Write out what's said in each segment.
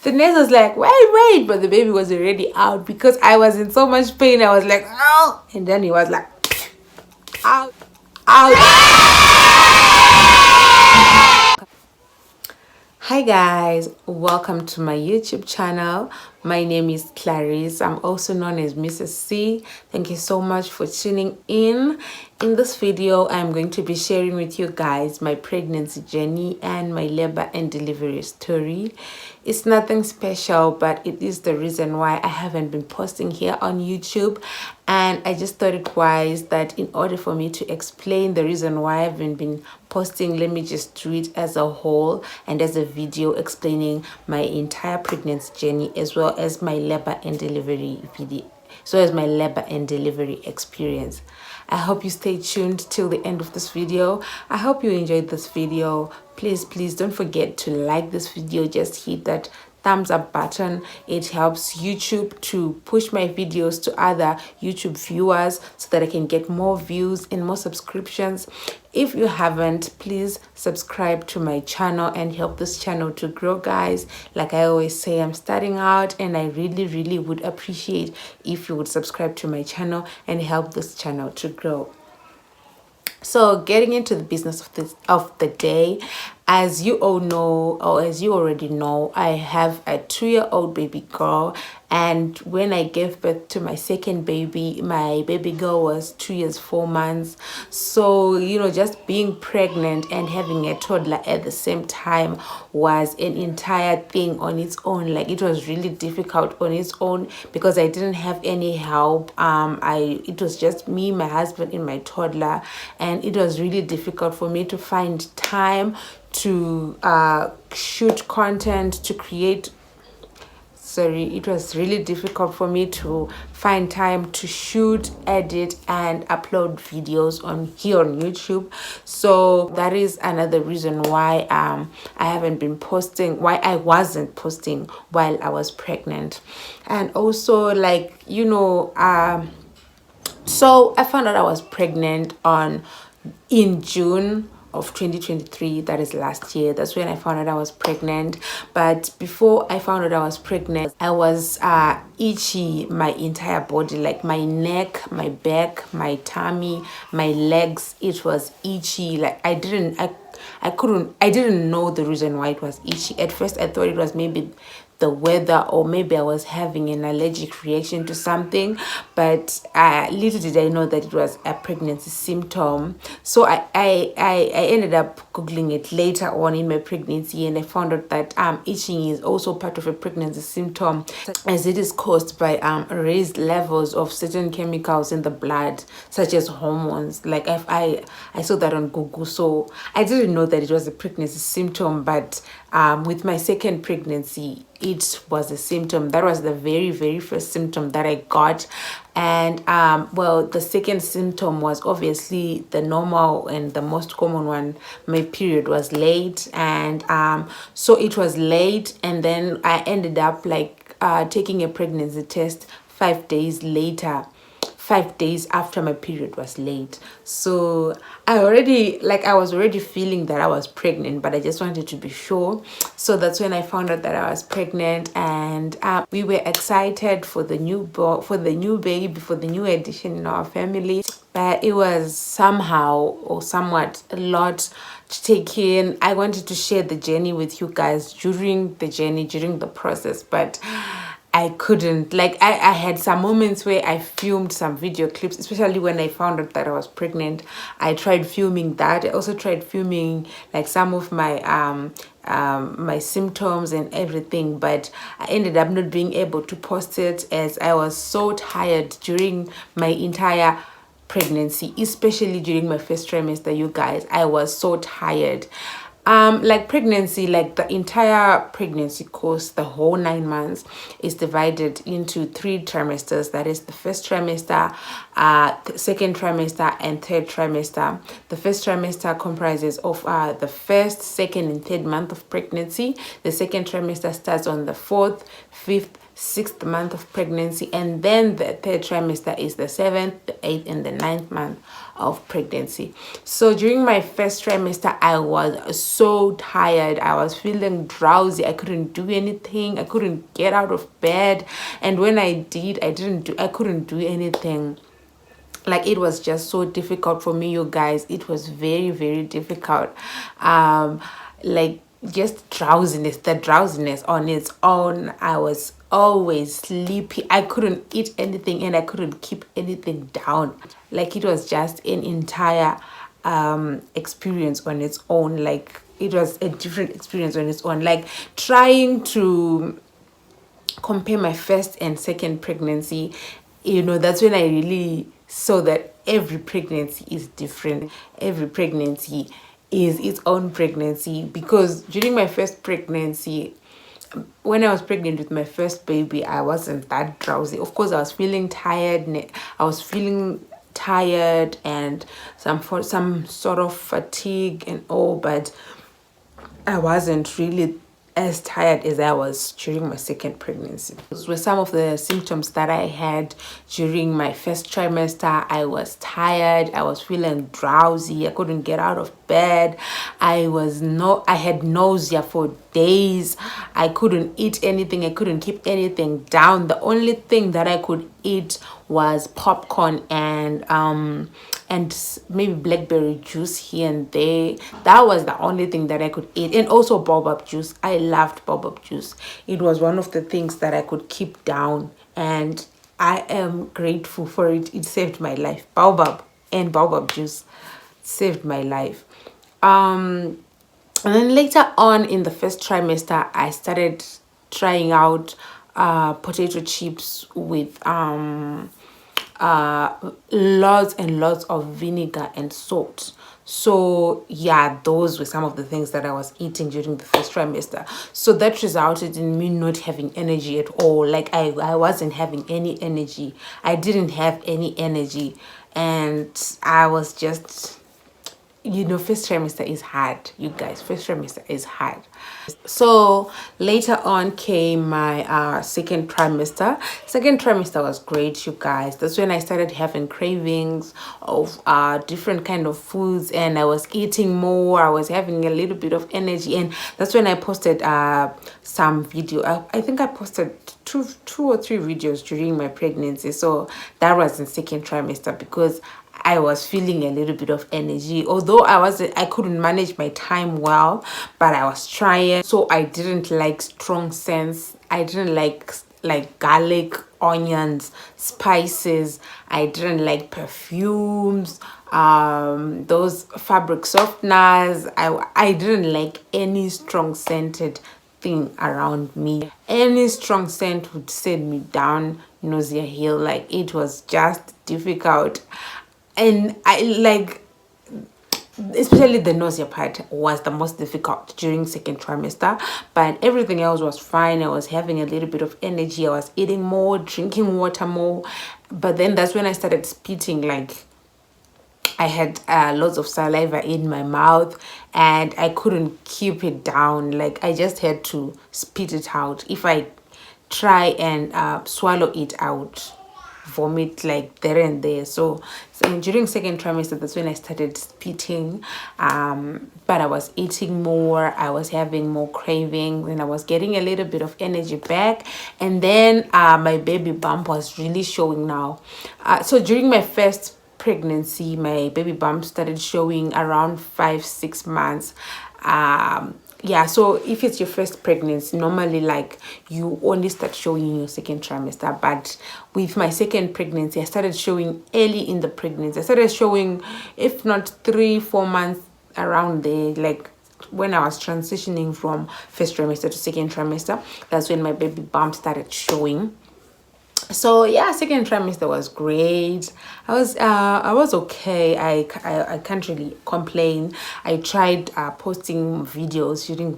The nurse was like, wait, but the baby was already out because I was in so much pain. I was like, oh, and then he was like, out, out. Hi guys, welcome to my YouTube channel. My name is Clarice. I'm also known as Mrs. C. Thank you so much for tuning in. In this video, I'm going to be sharing with you guys my pregnancy journey and my labor and delivery story. It's nothing special, but it is the reason why I haven't been posting here on YouTube. And I just thought it wise that in order for me to explain the reason why I haven't been posting, let me just do it as a whole and as a video explaining my entire pregnancy journey as well as my labor and delivery video, so as my labor and delivery experience. I hope you stay tuned till the end of this video. I hope you enjoyed this video. Please don't forget to like this video. Just hit that thumbs up button. It helps YouTube to push my videos to other YouTube viewers so that I can get more views and more subscriptions. If you haven't, please subscribe to my channel and help this channel to grow, guys. Like I always say, I'm starting out and I really would appreciate if you would subscribe to my channel and help this channel to grow. So getting into the business of the day, as you all know, or as you already know, I have a 2-year-old baby girl, and when I gave birth to my second baby, my baby girl was 2 years 4 months. So just being pregnant and having a toddler at the same time was an entire thing on its own. Like, it was really difficult on its own because I didn't have any help. It was just me, my husband, and my toddler, and it was really difficult for me to find time to shoot content, to create. It was really difficult for me to find time to shoot, edit, and upload videos here on YouTube. So that is another reason why I haven't been posting, why I wasn't posting while I was pregnant. And also, so I found out I was pregnant in June of 2023. That is last year. That's when I found out I was pregnant. But before I found out I was pregnant, I was itchy, my entire body, like my neck, my back, my tummy, my legs. It was itchy. Like, I didn't know the reason why it was itchy. At first I thought it was maybe the weather, or maybe I was having an allergic reaction to something, but little did I know that it was a pregnancy symptom. So I ended up googling it later on in my pregnancy, and I found out that itching is also part of a pregnancy symptom, as it is caused by raised levels of certain chemicals in the blood, such as hormones. Like, I saw that on Google, so I didn't know that it was a pregnancy symptom, but with my second pregnancy, it was a symptom. That was the very first symptom that I got. And the second symptom was obviously the normal and the most common one. My period was late, and so it was late, and then I ended up taking a pregnancy test 5 days later, 5 days after my period was late. So I was already feeling that I was pregnant, but I just wanted to be sure. So that's when I found out that I was pregnant, and we were excited for the new baby, for the new addition in our family. But it was somehow or somewhat a lot to take in. I wanted to share the journey with you guys during the process, but I couldn't. I had some moments where I filmed some video clips, especially when I found out that I was pregnant. I tried filming that. I also tried filming some of my my symptoms and everything, but I ended up not being able to post it as I was so tired during my entire pregnancy, especially during my first trimester. You guys, I was so tired. Pregnancy, the entire pregnancy course, the whole 9 months, is divided into 3 trimesters. That is the first trimester, the second trimester, and third trimester. The first trimester comprises of the first, second, and third month of pregnancy. The second trimester starts on the 4th, 5th, 6th month of pregnancy, and then the third trimester is the 7th, the 8th, and the 9th month of pregnancy. So during my first trimester, I was so tired. I was feeling drowsy. I couldn't do anything. I couldn't get out of bed, and when I did, I couldn't do anything. Like, it was just so difficult for me, you guys. It was very, very difficult. Like, just the drowsiness on its own. I was always sleepy. I couldn't eat anything, and I couldn't keep anything down. Like, it was just an entire experience on its own. Like, it was a different experience on its own. Like, trying to compare my first and second pregnancy, that's when I really saw that every pregnancy is different. Every pregnancy is its own pregnancy, because during my first pregnancy, when I was pregnant with my first baby, I wasn't that drowsy. Of course, I was feeling tired. And some sort of fatigue and all, but I wasn't really as tired as I was during my second pregnancy. Those were some of the symptoms that I had during my first trimester. I was tired. I was feeling drowsy. I couldn't get out of bed. I had nausea for days. I couldn't eat anything. I couldn't keep anything down. The only thing that I could eat was popcorn and maybe blackberry juice here and there. That was the only thing that I could eat. And also baobab juice. I loved baobab juice. It was one of the things that I could keep down, and I am grateful for it. It saved my life. Baobab juice saved my life. And then later on in the first trimester, I started trying out potato chips with lots and lots of vinegar and salt. So yeah, those were some of the things that I was eating during the first trimester. So that resulted in me not having energy at all. Like, I wasn't having any energy. I didn't have any energy, and I was just, first trimester is hard, you guys. First trimester is hard. So later on came my second trimester. Second trimester was great, you guys. That's when I started having cravings of different kind of foods, and I was eating more. I was having a little bit of energy, and that's when I posted some video. I think I posted two or three videos during my pregnancy. So that was in second trimester, because I was feeling a little bit of energy, although I couldn't manage my time well, but I was trying. So I didn't like strong scents. I didn't like garlic, onions, spices. I didn't like perfumes, those fabric softeners. I didn't like any strong scented thing around me. Any strong scent would send me down nausea hill. Like, it was just difficult. And especially the nausea part was the most difficult during second trimester, but everything else was fine. I was having a little bit of energy. I was eating more, drinking water more, but then that's when I started spitting. Like, I had lots of saliva in my mouth, and I couldn't keep it down. Like, I just had to spit it out. If I try and swallow it out, vomit like there and there. So during second trimester, that's when I started spitting, but I was eating more. I was having more cravings, and I was getting a little bit of energy back. And then my baby bump was really showing now. So during my first pregnancy, my baby bump started showing around 5-6 months. Yeah, so if it's your first pregnancy, normally, like, you only start showing in your second trimester. But with my second pregnancy, I started showing early in the pregnancy. I started showing, if not 3-4 months, around there. Like, when I was transitioning from first trimester to second trimester, that's when my baby bump started showing. So yeah, second trimester was great. I was okay. I can't really complain. I tried posting videos during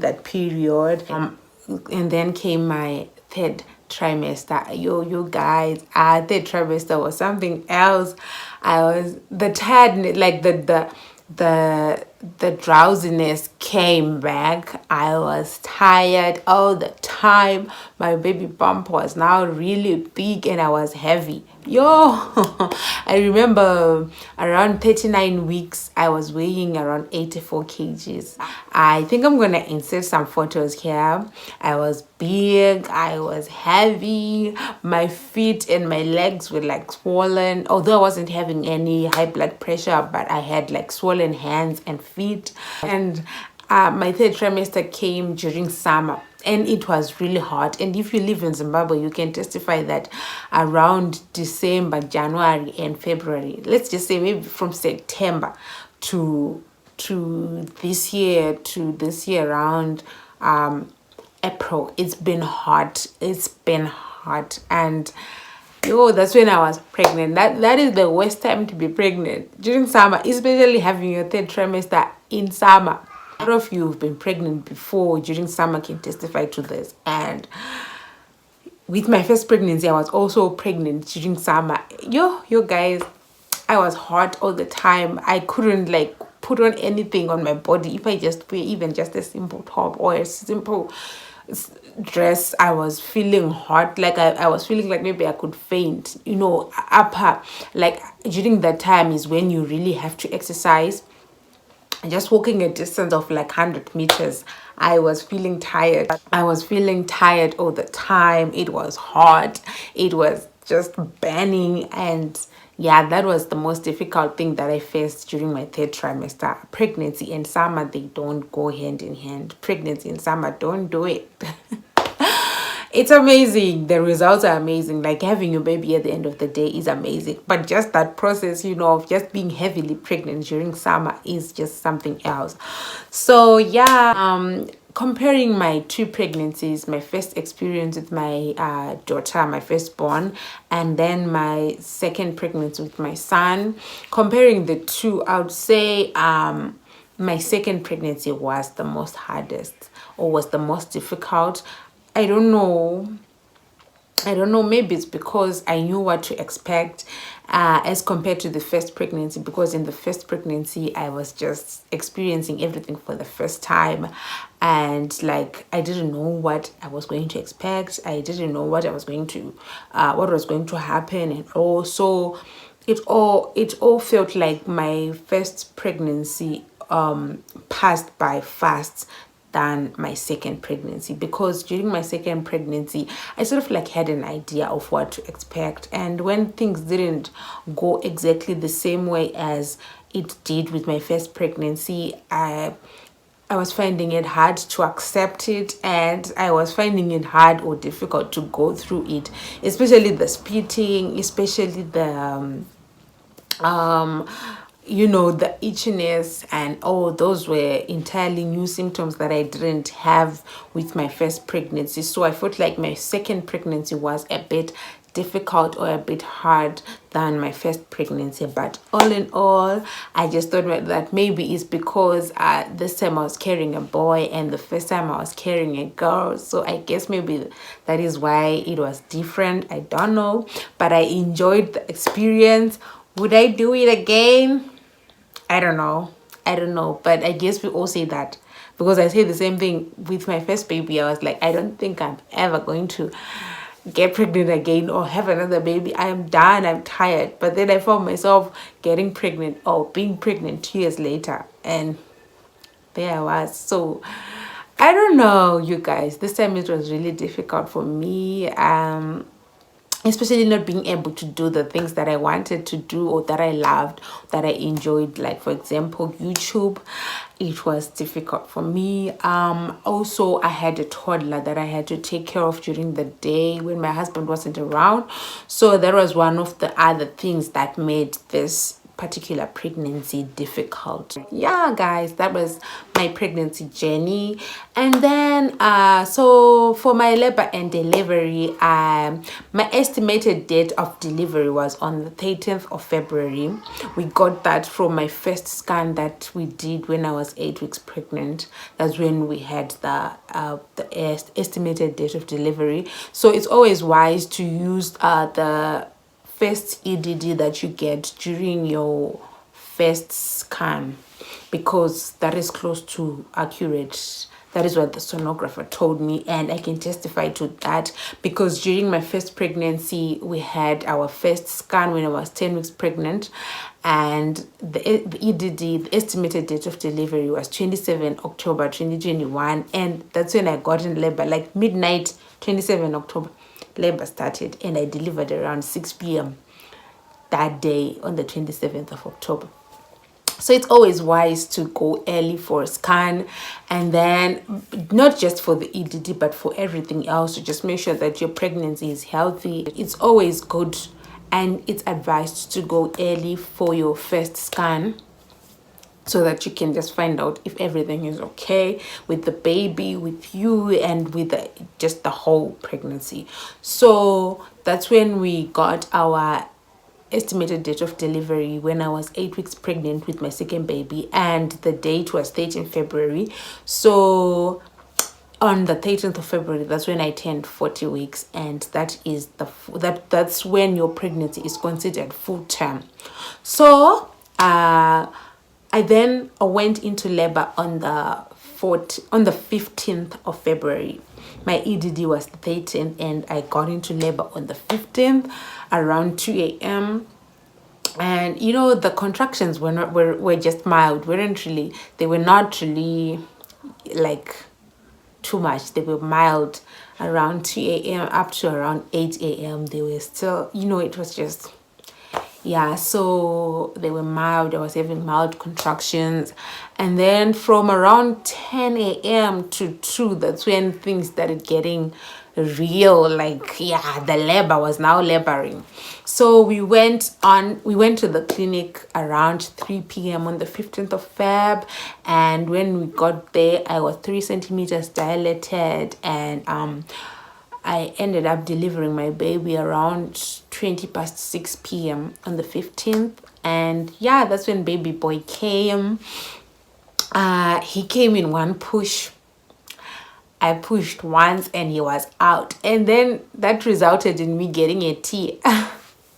that period, and then came my third trimester. You guys, third trimester was something else. I was the tiredness, like the the drowsiness came back. I was tired all the time. My baby bump was now really big and I was heavy. Yo, I remember around 39 weeks, I was weighing around 84 kgs. I think I'm gonna insert some photos here. I was big, I was heavy, my feet and my legs were like swollen, although I wasn't having any high blood pressure, but I had like swollen hands and feet. And my third trimester came during summer and it was really hot. And if you live in Zimbabwe, you can testify that around December, January and February, let's just say maybe from September to this year around April, it's been hot. And yo, that's when I was pregnant. That is the worst time to be pregnant, during summer, especially having your third trimester in summer. A lot of you who've been pregnant before during summer can testify to this. And with my first pregnancy, I was also pregnant during summer. Yo guys, I was hot all the time. I couldn't like put on anything on my body. If I just wear even just a simple top or a simple dress, I was feeling hot. Like I was feeling like maybe I could faint. Upper, like during that time is when you really have to exercise. Just walking a distance of like 100 meters, I was feeling tired. I was feeling tired all the time. It was hot. It was just burning. And yeah, that was the most difficult thing that I faced during my third trimester. Pregnancy and summer, they don't go hand in hand. Pregnancy and summer, don't do it. It's amazing. The results are amazing. Like having your baby at the end of the day is amazing. But just that process, of just being heavily pregnant during summer is just something else. So yeah, comparing my two pregnancies, my first experience with my daughter, my firstborn, and then my second pregnancy with my son, comparing the two, I would say my second pregnancy was the most hardest, or was the most difficult. I don't know, maybe it's because I knew what to expect as compared to the first pregnancy, because in the first pregnancy I was just experiencing everything for the first time, and like I didn't know what I was going to expect. I didn't know what was going to happen, and also it all felt like my first pregnancy passed by fast than my second pregnancy, because during my second pregnancy I sort of like had an idea of what to expect, and when things didn't go exactly the same way as it did with my first pregnancy, I was finding it hard to accept it, and I was finding it hard or difficult to go through it, especially the spitting, especially the the itchiness, and those were entirely new symptoms that I didn't have with my first pregnancy. So I felt like my second pregnancy was a bit difficult or a bit hard than my first pregnancy. But all in all, I just thought that maybe it's because this time I was carrying a boy and the first time I was carrying a girl, so I guess maybe that is why it was different. I don't know, but I enjoyed the experience. Would I do it again? I don't know, but I guess we all say that, because I say the same thing with my first baby. I was like, I don't think I'm ever going to get pregnant again or have another baby. I am done, I'm tired. But then I found myself getting pregnant or being pregnant 2 years later, and there I was. So I don't know, you guys, this time it was really difficult for me, especially not being able to do the things that I wanted to do or that I loved, that I enjoyed, like for example YouTube. It was difficult for me. Also I had a toddler that I had to take care of during the day when my husband wasn't around, so that was one of the other things that made this particular pregnancy difficult. Yeah guys, that was my pregnancy journey. And then so for my labor and delivery, my estimated date of delivery was on the 13th of February. We got that from my first scan that we did when I was 8 weeks pregnant. That's when we had the estimated date of delivery. So it's always wise to use the first EDD that you get during your first scan, because that is close to accurate. That is what the sonographer told me, and I can testify to that because during my first pregnancy, we had our first scan when I was 10 weeks pregnant, and the EDD, the estimated date of delivery, was 27 October 2021, and that's when I got in labor, like midnight, 27 October, labor started, and I delivered around 6 p.m. that day on the 27th of October. So it's always wise to go early for a scan, and then not just for the EDD but for everything else, to just make sure that your pregnancy is healthy. It's always good and it's advised to go early for your first scan so that you can just find out if everything is okay with the baby, with you, and with just the whole pregnancy. So that's when we got our estimated date of delivery when I was 8 weeks pregnant with my second baby, and the date was 13th February. So on the 13th of February, that's when I turned 40 weeks, and that is that's when your pregnancy is considered full term. So I then went into labor on the 15th of February. My EDD was the 13th, and I got into labor on the 15th around 2 a.m. And you know, the contractions were just mild. They were not really like too much. They were mild around 2 a.m. up to around 8 a.m. They were still, you know, it was just, yeah, so they were mild. I was having mild contractions, and then from around 10 a.m. to 2, that's when things started getting real. Like, yeah, the labor was now laboring. So we went to the clinic around 3 p.m. on the 15th of Feb, and when we got there, I was 3 centimeters dilated, and I ended up delivering my baby around 20 past 6 p.m. on the 15th. And yeah, that's when baby boy came. He came in one push. I pushed once and he was out. And then that resulted in me getting a tear.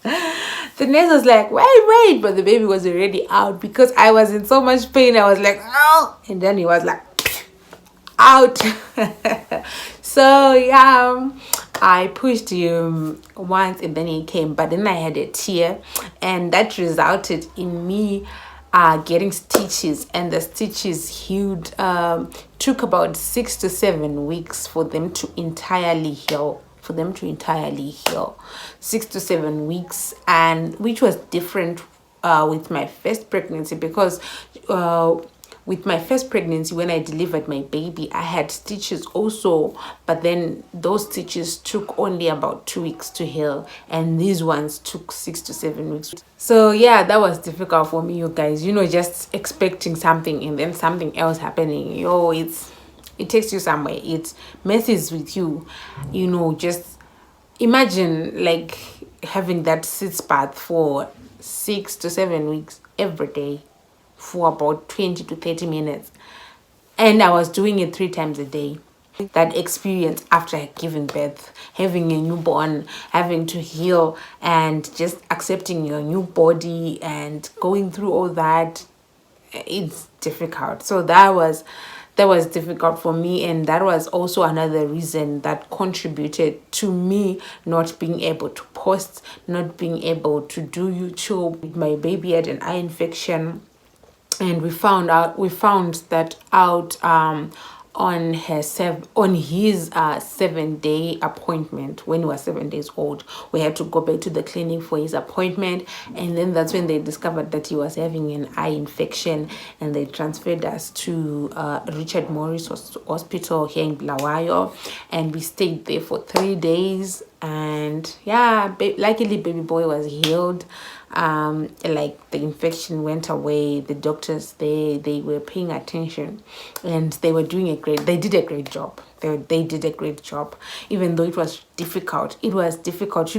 The nurse was like, wait, but the baby was already out because I was in so much pain. I was like, no. And then he was like, out. So yeah, I pushed him once and then he came, but then I had a tear, and that resulted in me getting stitches, and the stitches healed. Took about 6 to 7 weeks for them to entirely heal. 6 to 7 weeks, and which was different with my first pregnancy, because with my first pregnancy, when I delivered my baby, I had stitches also, but then those stitches took only about 2 weeks to heal, and these ones took 6 to 7 weeks. So yeah, that was difficult for me, you guys, you know, just expecting something and then something else happening. It takes you somewhere, it messes with you, you know. Just imagine like having that sitz bath for 6 to 7 weeks every day for about 20 to 30 minutes, and I was doing it 3 times a day. That experience after giving birth, having a newborn, having to heal, and just accepting your new body and going through all that, it's difficult. So that was difficult for me, and that was also another reason that contributed to me not being able to post, not being able to do YouTube. My baby had an eye infection, and we found that out on his 7-day appointment. When he was 7 days old, we had to go back to the clinic for his appointment, and then that's when they discovered that he was having an eye infection, and they transferred us to Richard Morris Hospital here in Bulawayo, and we stayed there for 3 days. And yeah, luckily baby boy was healed. Like the infection went away. The doctors, they were paying attention, and they did a great job. They did a great job, even though it was difficult. You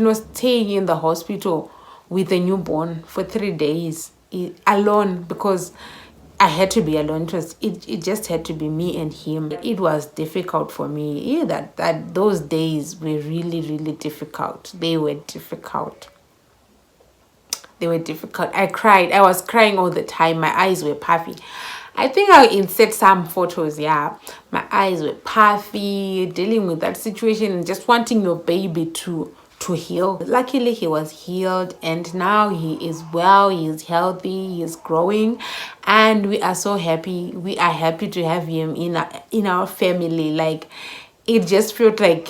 know, staying in the hospital with a newborn for 3 days alone, because I had to be alone. It just had to be me and him. It was difficult for me. Yeah, that those days were really, really difficult. They were difficult. I cried. I was crying all the time. My eyes were puffy. I think I'll insert some photos. Yeah, my eyes were puffy, dealing with that situation and just wanting your baby to heal. Luckily he was healed, and now he is well, he is healthy, he is growing, and we are so happy. We are happy to have him in our family. Like, it just felt like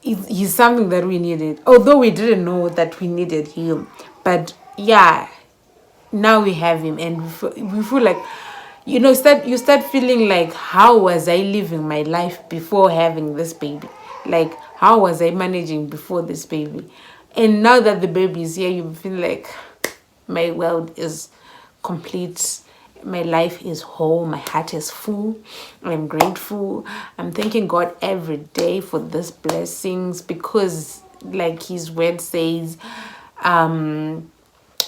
he's something that we needed, although we didn't know that we needed him. But yeah, now we have him, and we feel like, you start feeling like, how was I living my life before having this baby? Like, how was I managing before this baby? And now that the baby is here, you feel like my world is complete, my life is whole, my heart is full. I'm grateful. I'm thanking God every day for these blessings, because like his word says,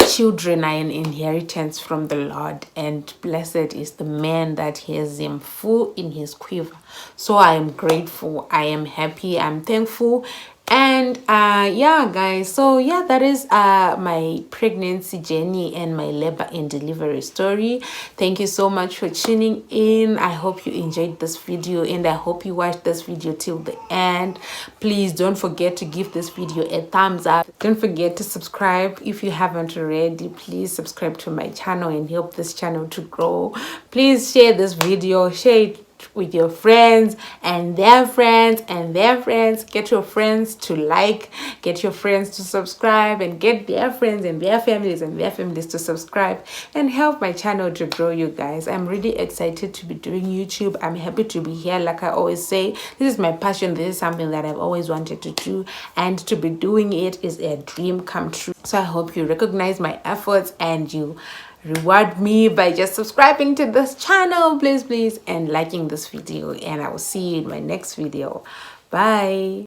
children are an inheritance from the Lord, and blessed is the man that has him full in his quiver. So I am grateful, I am happy, I'm thankful. And yeah, guys, so yeah, that is my pregnancy journey and my labor and delivery story. Thank you so much for tuning in. I hope you enjoyed this video, and I hope you watched this video till the end. Please don't forget to give this video a thumbs up. Don't forget to subscribe if you haven't already. Please subscribe to my channel and help this channel to grow. Please share this video, share it with your friends and their friends and their friends. Get your friends to like, get your friends to subscribe, and get their friends and their families to subscribe, and help my channel to grow, you guys. I'm really excited to be doing YouTube. I'm happy to be here. Like I always say, this is my passion. This is something that I've always wanted to do, and to be doing it is a dream come true. So I hope you recognize my efforts and you reward me by just subscribing to this channel, please, and liking this video. And I will see you in my next video. Bye.